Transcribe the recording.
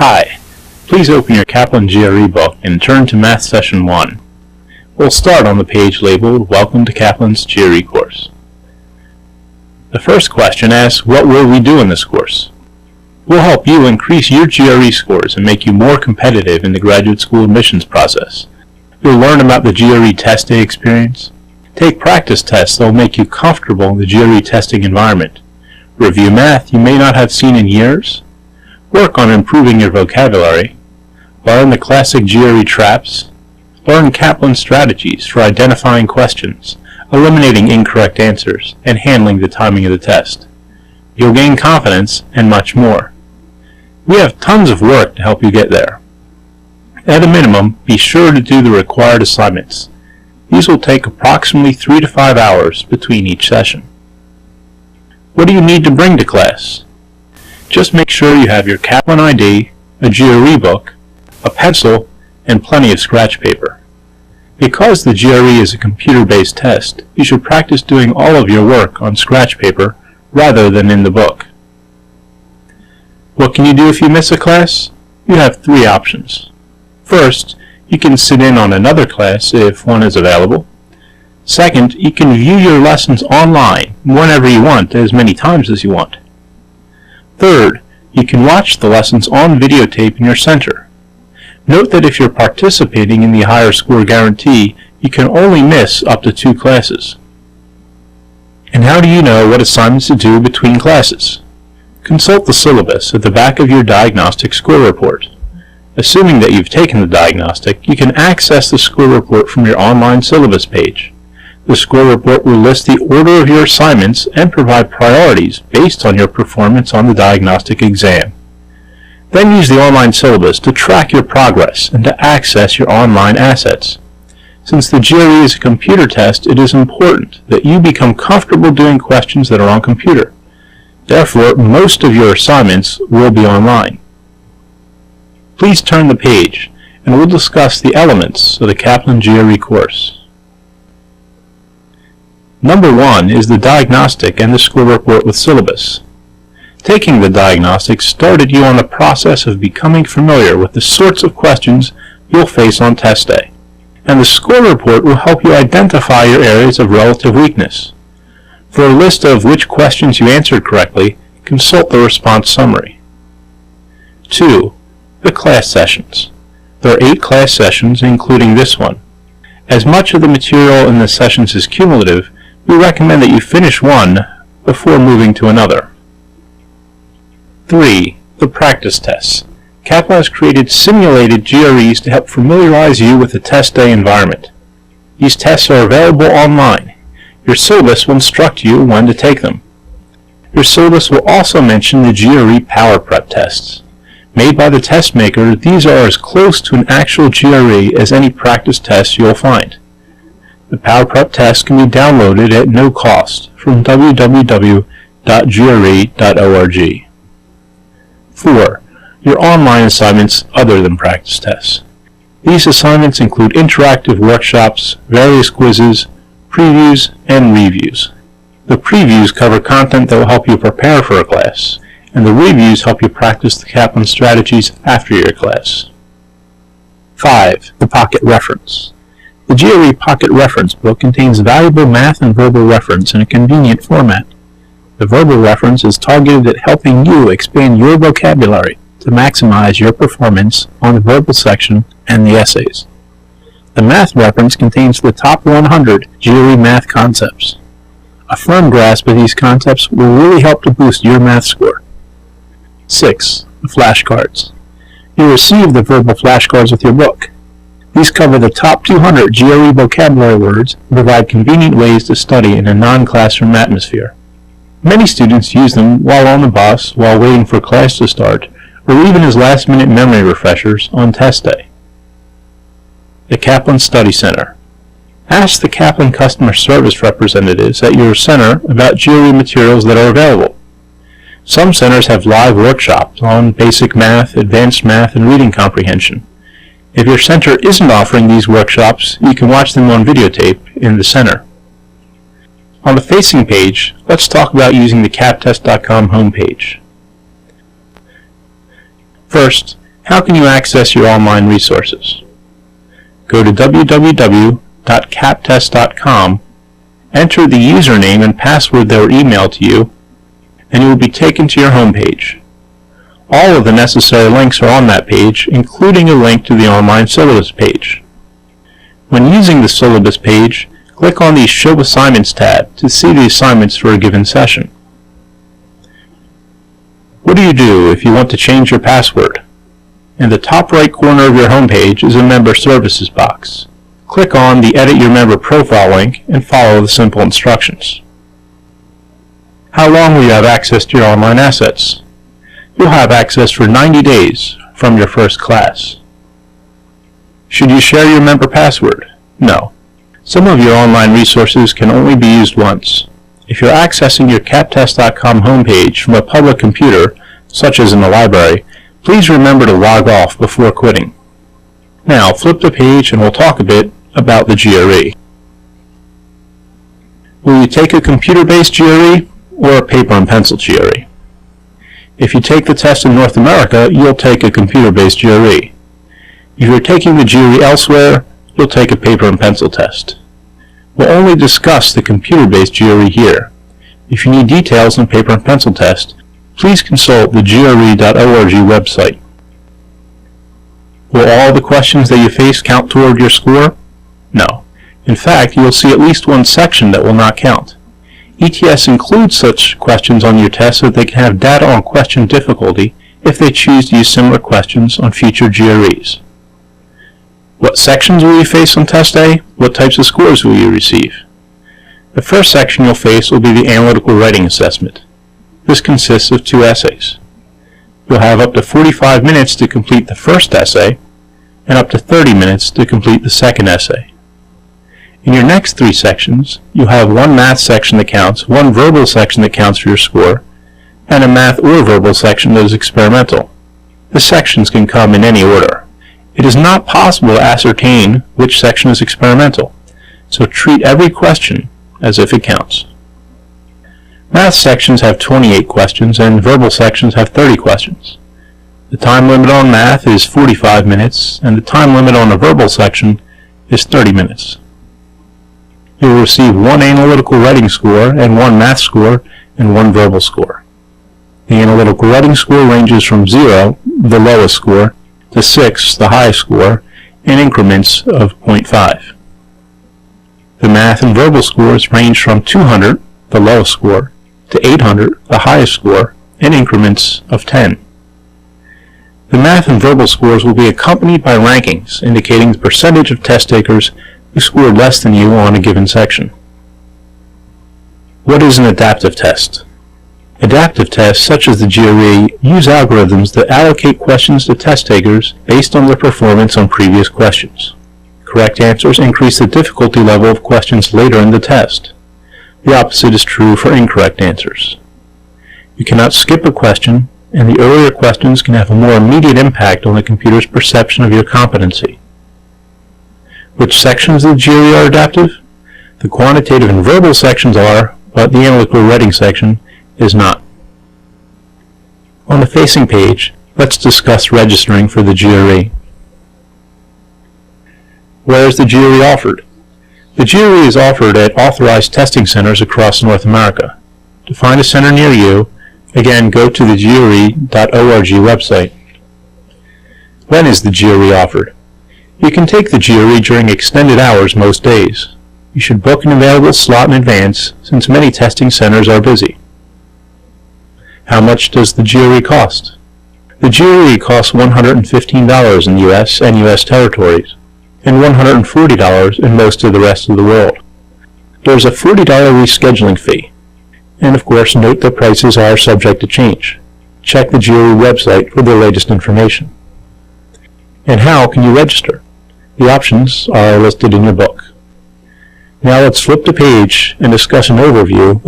Hi, please open your Kaplan GRE book and turn to Math Session 1. We'll start on the page labeled Welcome to Kaplan's GRE course. The first question asks, what will we do in this course? We'll help you increase your GRE scores and make you more competitive in the graduate school admissions process. You'll learn about the GRE test day experience, take practice tests that will make you comfortable in the GRE testing environment, review math you may not have seen in years, work on improving your vocabulary, learn the classic GRE traps, learn Kaplan strategies for identifying questions, eliminating incorrect answers, and handling the timing of the test. You'll gain confidence and much more. We have tons of work to help you get there. At a minimum, be sure to do the required assignments. These will take approximately 3 to 5 hours between each session. What do you need to bring to class? Just make sure you have your Kaplan ID, a GRE book, a pencil, and plenty of scratch paper. Because the GRE is a computer-based test, you should practice doing all of your work on scratch paper rather than in the book. What can you do if you miss a class? You have 3 options. First, you can sit in on another class if one is available. Second, you can view your lessons online whenever you want, as many times as you want. Third, you can watch the lessons on videotape in your center. Note that if you're participating in the higher score guarantee, you can only miss up to 2 classes. And how do you know what assignments to do between classes? Consult the syllabus at the back of your diagnostic score report. Assuming that you've taken the diagnostic, you can access the score report from your online syllabus page. The score report will list the order of your assignments and provide priorities based on your performance on the diagnostic exam. Then use the online syllabus to track your progress and to access your online assets. Since the GRE is a computer test, it is important that you become comfortable doing questions that are on computer. Therefore, most of your assignments will be online. Please turn the page, and we'll discuss the elements of the Kaplan GRE course. Number 1 is the diagnostic and the score report with syllabus. Taking the diagnostic started you on the process of becoming familiar with the sorts of questions you'll face on test day, and the score report will help you identify your areas of relative weakness. For a list of which questions you answered correctly, consult the response summary. 2. The class sessions. There are 8 class sessions, including this one. As much of the material in the sessions is cumulative, we recommend that you finish one before moving to another. 3. The practice tests. Kaplan has created simulated GREs to help familiarize you with the test day environment. These tests are available online. Your syllabus will instruct you when to take them. Your syllabus will also mention the GRE power prep tests. Made by the test maker, these are as close to an actual GRE as any practice test you'll find. The Power Prep test can be downloaded at no cost from www.gre.org. 4. Your online assignments other than practice tests. These assignments include interactive workshops, various quizzes, previews, and reviews. The previews cover content that will help you prepare for a class, and the reviews help you practice the Kaplan strategies after your class. 5. The Pocket Reference. The GRE Pocket Reference book contains valuable math and verbal reference in a convenient format. The verbal reference is targeted at helping you expand your vocabulary to maximize your performance on the verbal section and the essays. The math reference contains the top 100 GRE math concepts. A firm grasp of these concepts will really help to boost your math score. 6. The flashcards. You'll receive the verbal flashcards with your book. These cover the top 200 GRE vocabulary words and provide convenient ways to study in a non-classroom atmosphere. Many students use them while on the bus, while waiting for class to start, or even as last-minute memory refreshers on test day. The Kaplan Study Center. Ask the Kaplan customer service representatives at your center about GRE materials that are available. Some centers have live workshops on basic math, advanced math, and reading comprehension. If your center isn't offering these workshops, you can watch them on videotape in the center. On the facing page, let's talk about using the kaptest.com homepage. First, How can you access your online resources? Go to www.captest.com, enter the username and password that were emailed to you, and you will be taken to your home page. All of the necessary links are on that page, including a link to the online syllabus page. When using the syllabus page, click on the Show Assignments tab to see the assignments for a given session. What do you do if you want to change your password? In the top right corner of your home page is a Member Services box. Click on the Edit Your Member Profile link and follow the simple instructions. How long will you have access to your online assets? You'll have access for 90 days from your first class. Should you share your member password? No. Some of your online resources can only be used once. If you're accessing your captest.com homepage from a public computer, such as in the library, please remember to log off before quitting. Now, flip the page and we'll talk a bit about the GRE. Will you take a computer-based GRE or a paper and pencil GRE? If you take the test in North America, you'll take a computer-based GRE. If you're taking the GRE elsewhere, you'll take a paper and pencil test. We'll only discuss the computer-based GRE here. If you need details on paper and pencil test, please consult the gre.org website. Will all the questions that you face count toward your score? No. In fact, you will see at least one section that will not count. ETS includes such questions on your test so that they can have data on question difficulty if they choose to use similar questions on future GREs. What sections will you face on Test A? What types of scores will you receive? The first section you'll face will be the Analytical Writing Assessment. This consists of 2 essays. You'll have up to 45 minutes to complete the first essay and up to 30 minutes to complete the second essay. In your next 3 sections, you'll have 1 math section that counts, 1 verbal section that counts for your score, and a math or verbal section that is experimental. The sections can come in any order. It is not possible to ascertain which section is experimental, so treat every question as if it counts. Math sections have 28 questions and verbal sections have 30 questions. The time limit on math is 45 minutes and the time limit on the verbal section is 30 minutes. You will receive 1 analytical writing score and 1 math score and 1 verbal score. The analytical writing score ranges from 0, the lowest score, to 6, the highest score, in increments of 0.5. The math and verbal scores range from 200, the lowest score, to 800, the highest score, in increments of 10. The math and verbal scores will be accompanied by rankings indicating the percentage of test takers who scored less than you on a given section. What is an adaptive test? Adaptive tests, such as the GRE, use algorithms that allocate questions to test takers based on their performance on previous questions. Correct answers increase the difficulty level of questions later in the test. The opposite is true for incorrect answers. You cannot skip a question, and the earlier questions can have a more immediate impact on the computer's perception of your competency. Which sections of the GRE are adaptive? The quantitative and verbal sections are, but the analytical writing section is not. On the facing page, let's discuss registering for the GRE. Where is the GRE offered? The GRE is offered at authorized testing centers across North America. To find a center near you, again go to the gre.org website. When is the GRE offered? You can take the GRE during extended hours most days. You should book an available slot in advance since many testing centers are busy. How much does the GRE cost? The GRE costs $115 in the U.S. and U.S. territories, and $140 in most of the rest of the world. There is a $40 rescheduling fee, and of course note that prices are subject to change. Check the GRE website for the latest information. And how can you register? The options are listed in your book. Now let's flip the page and discuss an overview of